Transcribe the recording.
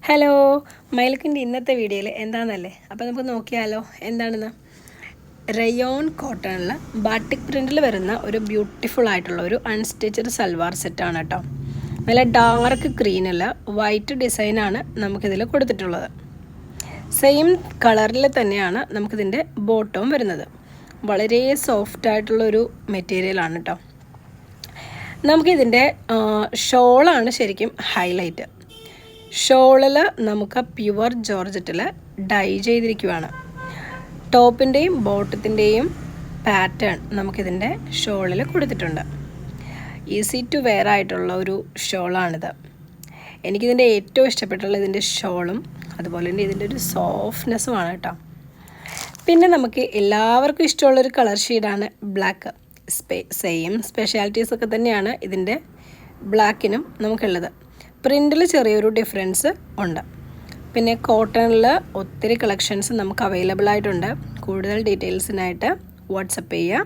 Hello, മൈൽക്കിൻ്റെ ഇന്നത്തെ വീഡിയോയിൽ എന്താണെന്നല്ലേ? അപ്പോൾ നമുക്ക് നോക്കിയാലോ എന്താണെന്ന്. റയോൺ കോട്ടണിൽ ബാട്ടിക് പ്രിൻറ്റിൽ വരുന്ന ഒരു ബ്യൂട്ടിഫുൾ ആയിട്ടുള്ള ഒരു അൺസ്റ്റിച്ചഡ് സൽവാർ സെറ്റാണ് കേട്ടോ. നല്ല ഡാർക്ക് ഗ്രീനിൽ വൈറ്റ് ഡിസൈനാണ് നമുക്കിതിൽ കൊടുത്തിട്ടുള്ളത്. സെയിം കളറിൽ തന്നെയാണ് നമുക്കിതിൻ്റെ ബോട്ടവും വരുന്നത്. വളരെ സോഫ്റ്റ് ആയിട്ടുള്ളൊരു മെറ്റീരിയലാണ് കേട്ടോ. നമുക്കിതിൻ്റെ ഷോളാണ് ശരിക്കും ഹൈലൈറ്റ്. ഷോളിൽ നമുക്ക് പ്യുവർ ജോർജറ്റിൽ ഡൈ ചെയ്തിരിക്കുകയാണ്. ടോപ്പിൻ്റെയും ബോട്ടത്തിൻ്റെയും പാറ്റേൺ നമുക്കിതിൻ്റെ ഷോളിൽ കൊടുത്തിട്ടുണ്ട്. ഈസി ടു വെയർ ആയിട്ടുള്ള ഒരു ഷോളാണിത്. എനിക്കിതിൻ്റെ ഏറ്റവും ഇഷ്ടപ്പെട്ടുള്ള ഇതിൻ്റെ ഷോളും അതുപോലെ തന്നെ ഇതിൻ്റെ ഒരു സോഫ്റ്റ്നെസ്സുമാണ് കേട്ടോ. പിന്നെ നമുക്ക് എല്ലാവർക്കും ഇഷ്ടമുള്ളൊരു കളർ ഷെയ്ഡാണ് ബ്ലാക്ക്. സെയിം സ്പെഷ്യാലിറ്റീസൊക്കെ തന്നെയാണ് ഇതിൻ്റെ ബ്ലാക്കിനും നമുക്കുള്ളത്. പ്രിൻറ്റിൽ ചെറിയൊരു ഡിഫറൻസ് ഉണ്ട്. പിന്നെ കോട്ടണിൽ ഒത്തിരി കളക്ഷൻസ് നമുക്ക് അവൈലബിൾ ആയിട്ടുണ്ട്. കൂടുതൽ ഡീറ്റെയിൽസിനായിട്ട് വാട്സപ്പ് ചെയ്യുക.